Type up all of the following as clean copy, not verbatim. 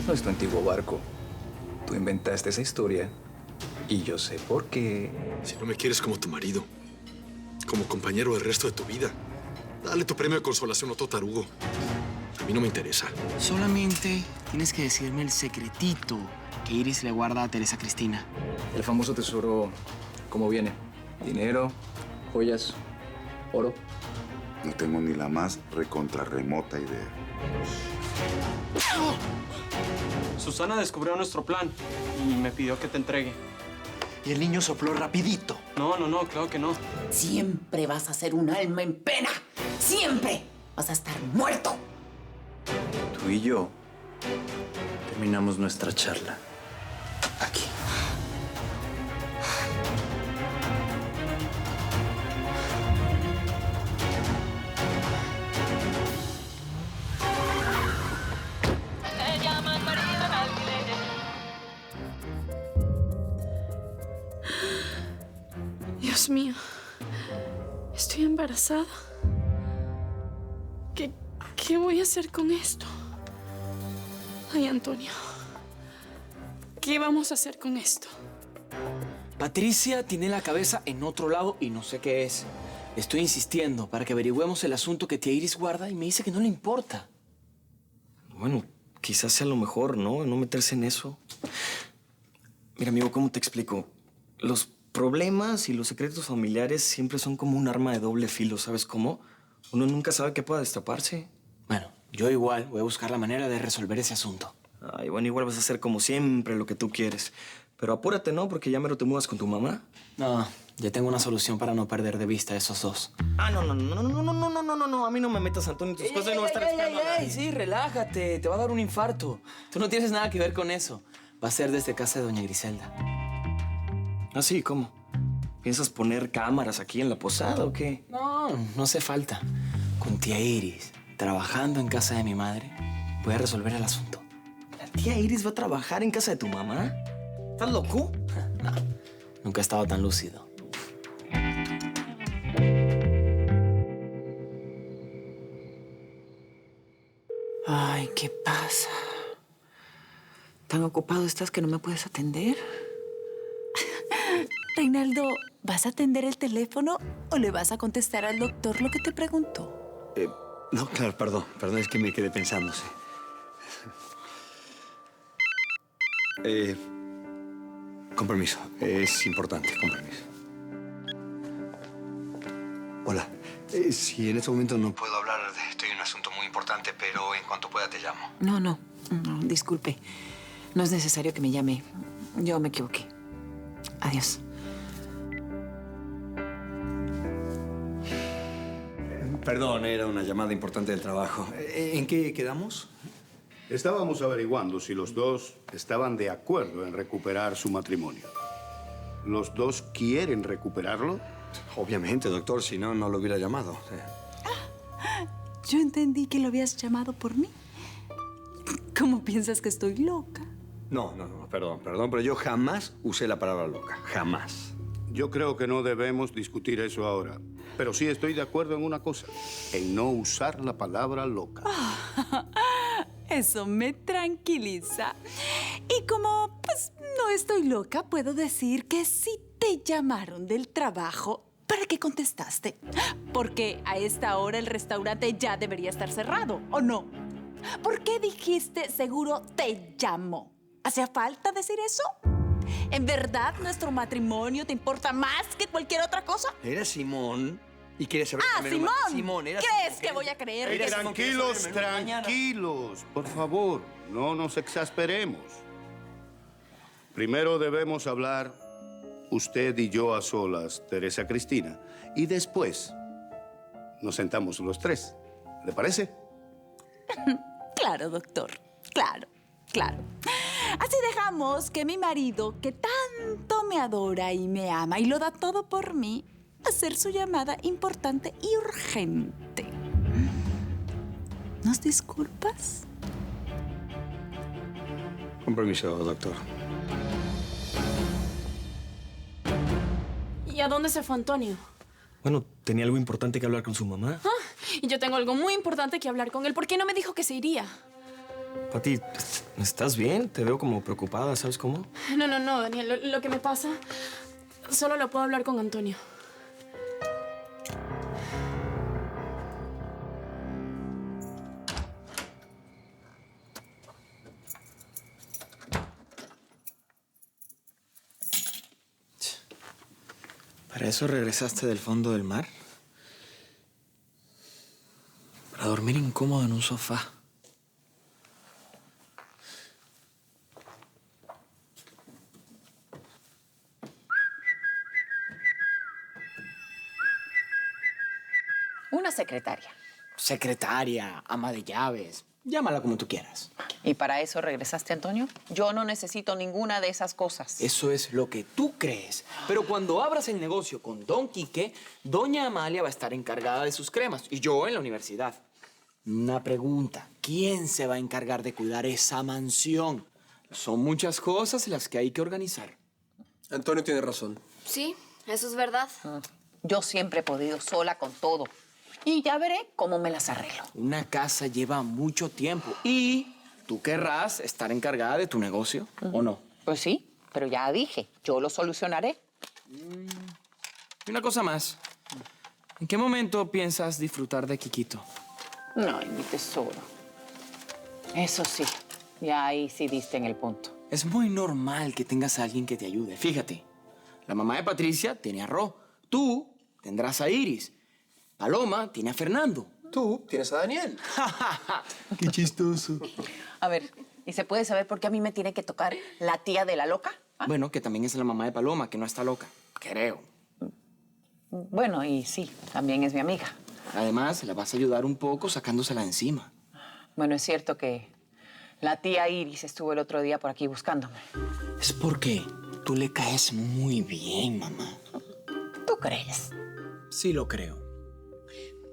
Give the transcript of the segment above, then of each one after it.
Él no es tu antiguo barco. Tú inventaste esa historia y yo sé por qué. Si no me quieres como tu marido, como compañero del resto de tu vida, dale tu premio de consolación a otro tarugo. A mí no me interesa. Solamente tienes que decirme el secretito que Iris le guarda a Teresa Cristina. El famoso tesoro, ¿cómo viene? Dinero, joyas, oro. No tengo ni la más recontra remota idea. Susana descubrió nuestro plan y me pidió que te entregue. Y el niño sopló rapidito. No, claro que no. Siempre vas a ser un alma en pena. Siempre vas a estar muerto. Tú y yo terminamos nuestra charla aquí. Dios mío, estoy embarazada. ¿Qué voy a hacer con esto? Ay, Antonio, ¿qué vamos a hacer con esto? Patricia tiene la cabeza en otro lado y no sé qué es. Estoy insistiendo para que averigüemos el asunto que tía Iris guarda y me dice que no le importa. Bueno, quizás sea lo mejor, ¿no? No meterse en eso. Mira, amigo, ¿cómo te explico? Los problemas y los secretos familiares siempre son como un arma de doble filo, ¿sabes cómo? Uno nunca sabe qué pueda destaparse. Bueno, yo igual voy a buscar la manera de resolver ese asunto. Ay, bueno, igual vas a hacer como siempre lo que tú quieres. Pero apúrate, ¿no? Porque ya mero te mudas con tu mamá. No, ya tengo una solución para no perder de vista a esos dos. Ah, no. A mí no me metas, Antonio, tus cosas y no voy a estar esperando a nadie. Sí, relájate. Te va a dar un infarto. Tú no tienes nada que ver con eso. Va a ser desde casa de doña Griselda. ¿Ah, sí? ¿Cómo? ¿Piensas poner cámaras aquí en la posada o qué? No hace falta. Con tía Iris, trabajando en casa de mi madre, voy a resolver el asunto. ¿La tía Iris va a trabajar en casa de tu mamá? ¿Estás loco? No, nunca he estado tan lúcido. Ay, ¿qué pasa? ¿Tan ocupado estás que no me puedes atender? Reinaldo, ¿vas a atender el teléfono o le vas a contestar al doctor lo que te preguntó? No, claro, perdón, es que me quedé pensando, sí. Con permiso, es importante, con permiso. Hola, si en este momento no puedo hablar, estoy en un asunto muy importante, pero en cuanto pueda te llamo. No, disculpe. No es necesario que me llame. Yo me equivoqué. Adiós. Perdón, era una llamada importante del trabajo. ¿En qué quedamos? Estábamos averiguando si los dos estaban de acuerdo en recuperar su matrimonio. ¿Los dos quieren recuperarlo? Obviamente, doctor, si no, no lo hubiera llamado. Yo entendí que lo habías llamado por mí. ¿Cómo piensas que estoy loca? No, perdón, pero yo jamás usé la palabra loca, jamás. Yo creo que no debemos discutir eso ahora. Pero sí estoy de acuerdo en una cosa, en no usar la palabra loca. Eso me tranquiliza. Y como, pues, no estoy loca, puedo decir que sí te llamaron del trabajo. ¿Para qué contestaste? Porque a esta hora el restaurante ya debería estar cerrado, ¿o no? ¿Por qué dijiste seguro te llamó? ¿Hacía falta decir eso? ¿En verdad nuestro matrimonio te importa más que cualquier otra cosa? Era Simón. ¿Y quieres saber? Simón. Simón, era ¿Crees Simón, que voy a creer? Hey, tranquilos, por favor, no nos exasperemos. Primero debemos hablar usted y yo a solas, Teresa Cristina, y después nos sentamos los tres. ¿Le parece? Claro, doctor. Claro. Así dejamos que mi marido, que tanto me adora y me ama y lo da todo por mí, hacer su llamada importante y urgente. ¿Nos disculpas? Con permiso, doctor. ¿Y a dónde se fue Antonio? Bueno, tenía algo importante que hablar con su mamá. Y yo tengo algo muy importante que hablar con él. ¿Por qué no me dijo que se iría? Pati, ¿estás bien? Te veo como preocupada, ¿sabes cómo? No, Daniel. Lo que me pasa, solo lo puedo hablar con Antonio. ¿Para eso regresaste del fondo del mar? Para dormir incómodo en un sofá. Una secretaria. Secretaria, ama de llaves. Llámala como tú quieras. ¿Y para eso regresaste, Antonio? Yo no necesito ninguna de esas cosas. Eso es lo que tú crees. Pero cuando abras el negocio con Don Quique, Doña Amalia va a estar encargada de sus cremas y yo en la universidad. Una pregunta. ¿Quién se va a encargar de cuidar esa mansión? Son muchas cosas las que hay que organizar. Antonio tiene razón. Sí, eso es verdad. Yo siempre he podido sola con todo. Y ya veré cómo me las arreglo. Una casa lleva mucho tiempo y tú querrás estar encargada de tu negocio, ¿o no? Pues sí, pero ya dije, yo lo solucionaré. Y una cosa más. ¿En qué momento piensas disfrutar de Quiquito? No, mi tesoro. Eso sí, ya ahí sí diste en el punto. Es muy normal que tengas a alguien que te ayude. Fíjate, la mamá de Patricia tiene a Ro. Tú tendrás a Iris. Paloma tiene a Fernando. Tú tienes a Daniel. ¡Qué chistoso! A ver, ¿y se puede saber por qué a mí me tiene que tocar la tía de la loca? ¿Ah? Bueno, que también es la mamá de Paloma, que no está loca. Creo. Bueno, y sí, también es mi amiga. Además, la vas a ayudar un poco sacándosela de encima. Bueno, es cierto que la tía Iris estuvo el otro día por aquí buscándome. Es porque tú le caes muy bien, mamá. ¿Tú crees? Sí lo creo.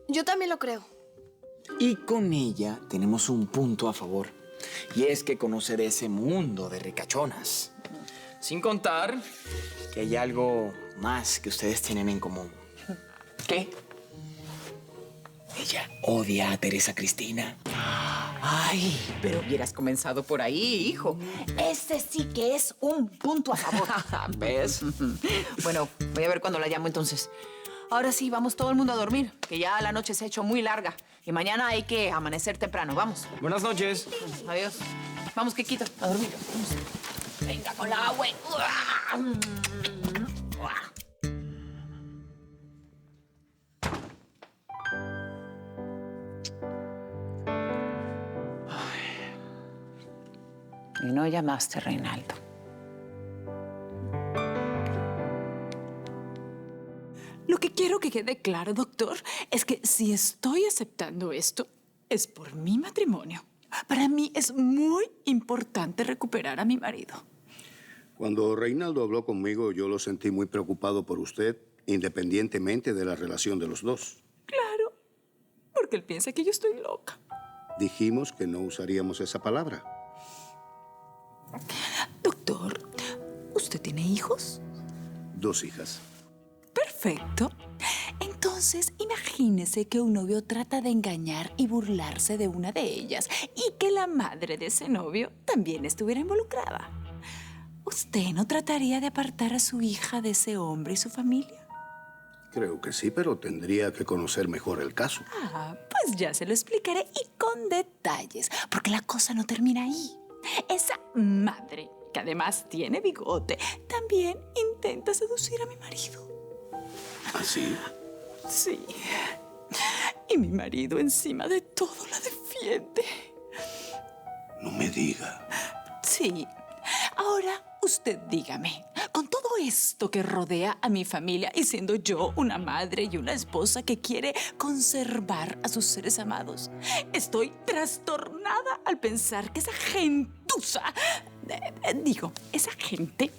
Yo también lo creo. Y con ella tenemos un punto a favor. Y es que conoce de ese mundo de ricachonas. Sin contar que hay algo más que ustedes tienen en común. ¿Qué? Ella odia a Teresa Cristina. Ay, pero hubieras comenzado por ahí, hijo. Ese sí que es un punto a favor. ¿Ves? Bueno, voy a ver cuándo la llamo entonces. Ahora sí, vamos todo el mundo a dormir, que ya la noche se ha hecho muy larga. Y mañana hay que amanecer temprano. Vamos. Buenas noches. Adiós. Vamos, Quiquito, a dormir. Vamos. Venga con la agua. Y no llamaste, Reinaldo. Lo que quiero que quede claro, doctor, es que si estoy aceptando esto, es por mi matrimonio. Para mí es muy importante recuperar a mi marido. Cuando Reinaldo habló conmigo, yo lo sentí muy preocupado por usted, independientemente de la relación de los dos. Claro, porque él piensa que yo estoy loca. Dijimos que no usaríamos esa palabra. Doctor, ¿usted tiene hijos? 2 hijas. Perfecto. Entonces, imagínese que un novio trata de engañar y burlarse de una de ellas y que la madre de ese novio también estuviera involucrada. ¿Usted no trataría de apartar a su hija de ese hombre y su familia? Creo que sí, pero tendría que conocer mejor el caso. Ah, pues ya se lo explicaré y con detalles, porque la cosa no termina ahí. Esa madre, que además tiene bigote, también intenta seducir a mi marido. ¿Ah, sí? Sí. Y mi marido, encima de todo, la defiende. No me diga. Sí. Ahora, usted dígame, con todo esto que rodea a mi familia y siendo yo una madre y una esposa que quiere conservar a sus seres amados, estoy trastornada al pensar que esa gentuza, esa gente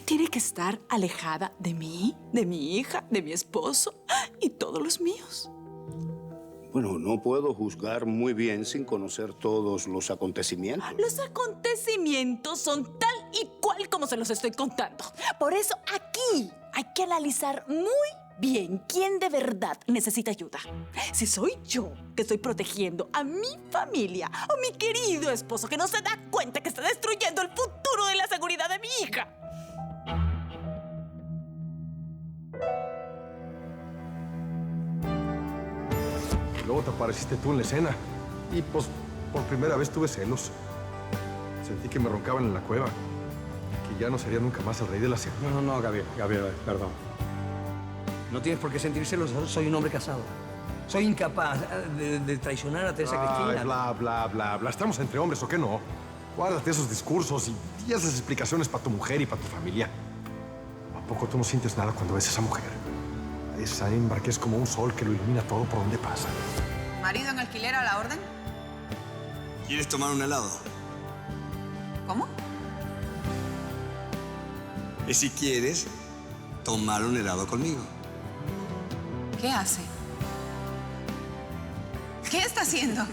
tiene que estar alejada de mí, de mi hija, de mi esposo y todos los míos. Bueno, no puedo juzgar muy bien sin conocer todos los acontecimientos. Los acontecimientos son tal y cual como se los estoy contando. Por eso aquí hay que analizar muy bien quién de verdad necesita ayuda. Si soy yo que estoy protegiendo a mi familia o mi querido esposo que no se da cuenta que está destruyendo el futuro de la seguridad de mi hija. Y luego te apareciste tú en la escena. Y pues por primera vez tuve celos. Sentí que me roncaban en la cueva. Que ya no sería nunca más el rey de la selva. No, Gabriel, perdón. No tienes por qué sentirse celoso. Soy un hombre casado. Soy incapaz de traicionar a Teresa Cristina. Bla. ¿Estamos entre hombres o qué no? Guárdate esos discursos y esas explicaciones para tu mujer y para tu familia. ¿A poco tú no sientes nada cuando ves a esa mujer? A esa hembra que es como un sol que lo ilumina todo por donde pasa. ¿Marido en alquiler a la orden? ¿Quieres tomar un helado? ¿Cómo? Y si quieres, tomar un helado conmigo. ¿Qué hace? ¿Qué está haciendo?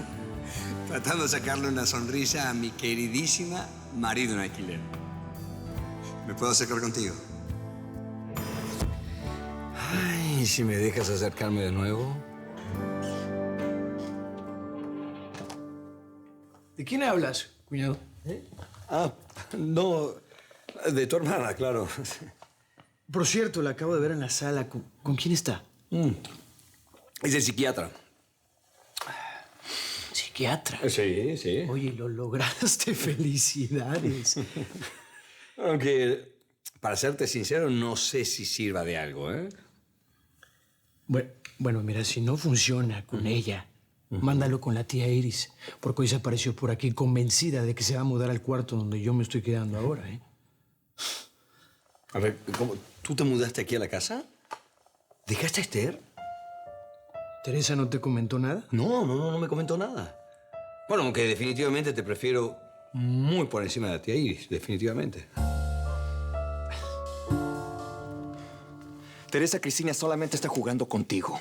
Tratando de sacarle una sonrisa a mi queridísima marido en alquiler. ¿Me puedo acercar contigo? Ay, si me dejas acercarme de nuevo. ¿De quién hablas, cuñado? No, de tu hermana, claro. Por cierto, la acabo de ver en la sala. ¿Con quién está? Es el psiquiatra. ¿Psiquiatra? Sí. Oye, lo lograste. Felicidades. Aunque, para serte sincero, no sé si sirva de algo, ¿eh? Bueno, mira, si no funciona con ella, mándalo con la tía Iris, porque hoy se apareció por aquí convencida de que se va a mudar al cuarto donde yo me estoy quedando ahora, ¿eh? A ver, ¿cómo? ¿Tú te mudaste aquí a la casa? ¿Dejaste a Esther? ¿Teresa no te comentó nada? No me comentó nada. Bueno, aunque definitivamente te prefiero muy por encima de la tía Iris, definitivamente. Teresa Cristina solamente está jugando contigo.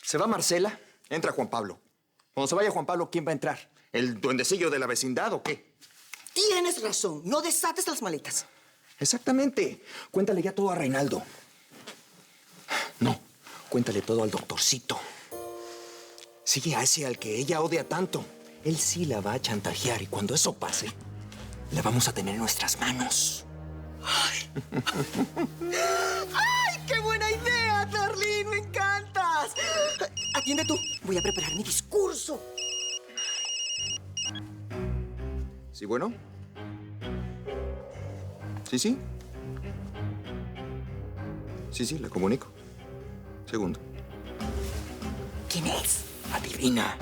Se va Marcela, entra Juan Pablo. Cuando se vaya Juan Pablo, ¿quién va a entrar? ¿El duendecillo de la vecindad o qué? Tienes razón. No desates las maletas. Exactamente. Cuéntale ya todo a Reinaldo. No, cuéntale todo al doctorcito. Sigue a ese al que ella odia tanto. Él sí la va a chantajear y cuando eso pase, la vamos a tener en nuestras manos. ¡Ay, qué buena idea, Darlene! ¡Me encantas! Atiende tú. Voy a preparar mi discurso. ¿Sí, bueno? Sí. Sí, le comunico. Segundo. ¿Quién es? Adivina.